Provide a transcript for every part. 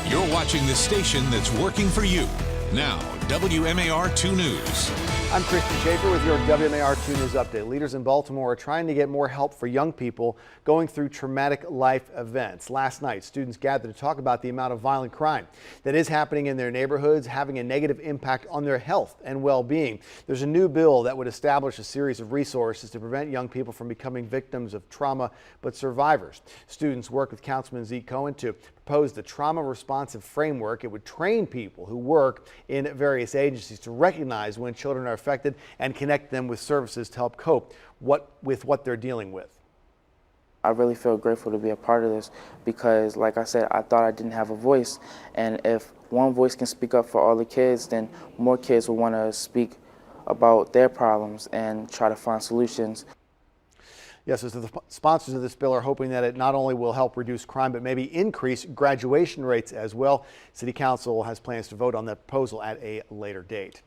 You're watching the station that's working for you. Now, WMAR 2 News. I'm Christian Schaefer with your WMAR 2 News update. Leaders in Baltimore are trying to get more help for young people going through traumatic life events. Last night, students gathered to talk about the amount of violent crime that is happening in their neighborhoods, having a negative impact on their health and well-being. There's a new bill that would establish a series of resources to prevent young people from becoming victims of trauma, but survivors. Students work with Councilman Zeke Cohen to propose the trauma-responsive framework. It would train people who work in various agencies to recognize when children are affected and connect them with services to help cope with what they're dealing with. I really feel grateful to be a part of this because, like I said, I thought I didn't have a voice. And if one voice can speak up for all the kids, then more kids will want to speak about their problems and try to find solutions. Yes, so the sponsors of this bill are hoping that it not only will help reduce crime, but maybe increase graduation rates as well. City Council has plans to vote on that proposal at a later date.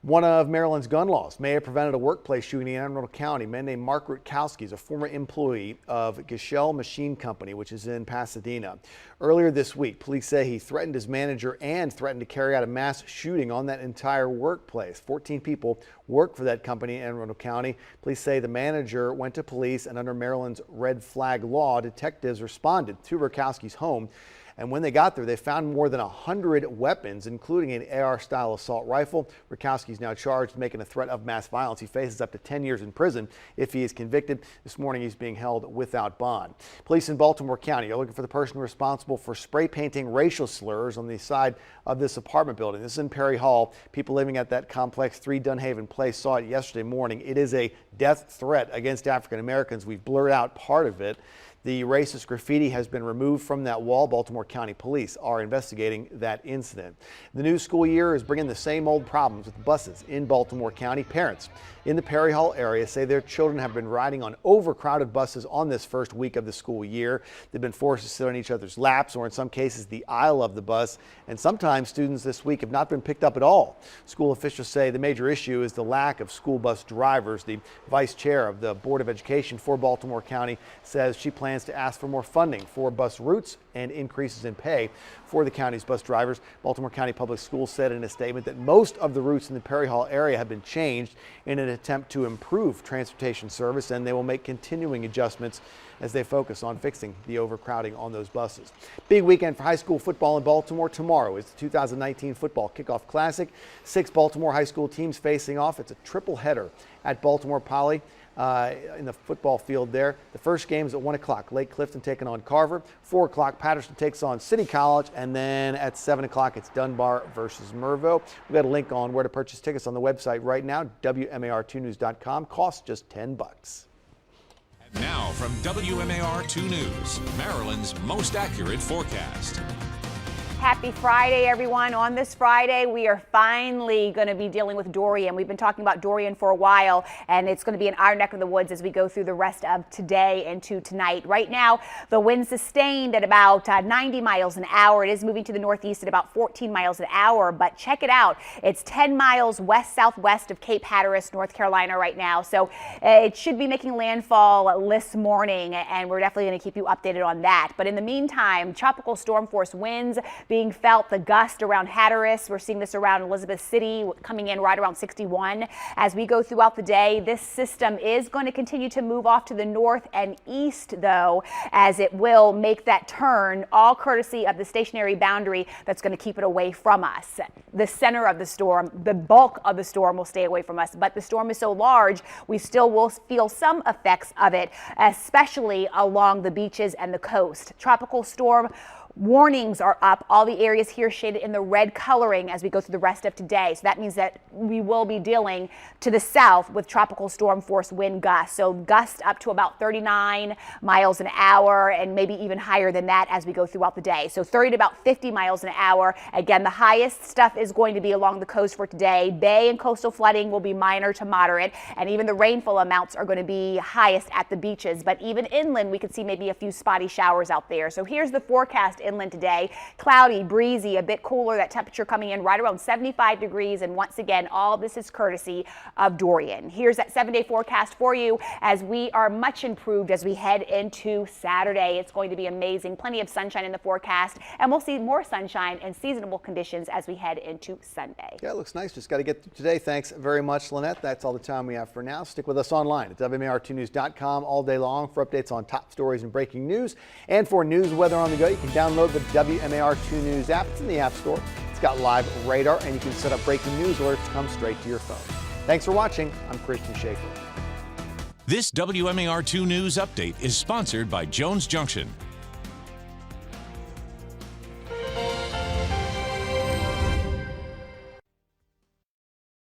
One of Maryland's gun laws may have prevented a workplace shooting in Anne Arundel County. A man named Mark Rutkowski is a former employee of Gishel Machine Company, which is in Pasadena. Earlier this week, police say he threatened his manager and threatened to carry out a mass shooting on that entire workplace. 14 people work for that company in Anne Arundel County. Police say the manager went to police, and under Maryland's red flag law, detectives responded to Rutkowski's home. And when they got there, they found more than 100 weapons, including an AR-style assault rifle. Rutkowski is now charged with making a threat of mass violence. He faces up to 10 years in prison if he is convicted. This morning, he's being held without bond. Police in Baltimore County are looking for the person responsible for spray painting racial slurs on the side of this apartment building. This is in Perry Hall. People living at that complex, 3 Dunhaven Place, saw it yesterday morning. It is a death threat against African Americans. We've blurred out part of it. The racist graffiti has been removed from that wall. Baltimore County Police are investigating that incident. The new school year is bringing the same old problems with buses in Baltimore County. Parents in the Perry Hall area say their children have been riding on overcrowded buses on this first week of the school year. They've been forced to sit on each other's laps or in some cases the aisle of the bus. And sometimes students this week have not been picked up at all. School officials say the major issue is the lack of school bus drivers. The vice chair of the Board of Education for Baltimore County says she plans to ask for more funding for bus routes and increases in pay for the county's bus drivers. Baltimore County Public Schools said in a statement that most of the routes in the Perry Hall area have been changed in an attempt to improve transportation service, and they will make continuing adjustments as they focus on fixing the overcrowding on those buses. Big weekend for high school football in Baltimore. Tomorrow is the 2019 Football Kickoff Classic. 6 Baltimore high school teams facing off. It's a triple header at Baltimore Poly. In the football field there. The first game is at 1 o'clock. Lake Clifton taking on Carver. 4 o'clock, Patterson takes on City College. And then at 7 o'clock, it's Dunbar versus Mervo. We've got a link on where to purchase tickets on the website right now, WMAR2news.com. Costs just $10. And now from WMAR 2 News, Maryland's most accurate forecast. Happy Friday, everyone. On this Friday, we are finally going to be dealing with Dorian. We've been talking about Dorian for a while, and it's going to be in our neck of the woods as we go through the rest of today into tonight. Right now, the wind sustained at about 90 miles an hour. It is moving to the northeast at about 14 miles an hour, but check it out. It's 10 miles west-southwest of Cape Hatteras, North Carolina right now, so it should be making landfall this morning, and we're definitely going to keep you updated on that. But in the meantime, tropical storm force winds being felt, the gust around Hatteras. We're seeing this around Elizabeth City, coming in right around 61. As we go throughout the day, this system is going to continue to move off to the north and east, though, as it will make that turn, all courtesy of the stationary boundary that's going to keep it away from us. The center of the storm, the bulk of the storm will stay away from us, but the storm is so large, we still will feel some effects of it, especially along the beaches and the coast. Tropical storm warnings are up. All the areas here shaded in the red coloring as we go through the rest of today. So that means that we will be dealing to the south with tropical storm force wind gusts. So gusts up to about 39 miles an hour and maybe even higher than that as we go throughout the day. So 30 to about 50 miles an hour. Again, the highest stuff is going to be along the coast for today. Bay and coastal flooding will be minor to moderate, and even the rainfall amounts are going to be highest at the beaches. But even inland, we could see maybe a few spotty showers out there. So here's the forecast inland today. Cloudy, breezy, a bit cooler. That temperature coming in right around 75 degrees. And once again, all this is courtesy of Dorian. Here's that 7-day forecast for you as we are much improved as we head into Saturday. It's going to be amazing. Plenty of sunshine in the forecast, and we'll see more sunshine and seasonable conditions as we head into Sunday. Yeah, it looks nice. Just got to get through today. Thanks very much, Lynette. That's all the time we have for now. Stick with us online at WMAR2news.com all day long for updates on top stories and breaking news. And for news weather on the go, you can download the WMAR2 News app. It's in the App Store. It's got live radar, and you can set up breaking news alerts to come straight to your phone. Thanks for watching. I'm Christian Schaefer. This WMAR 2 News update is sponsored by Jones Junction.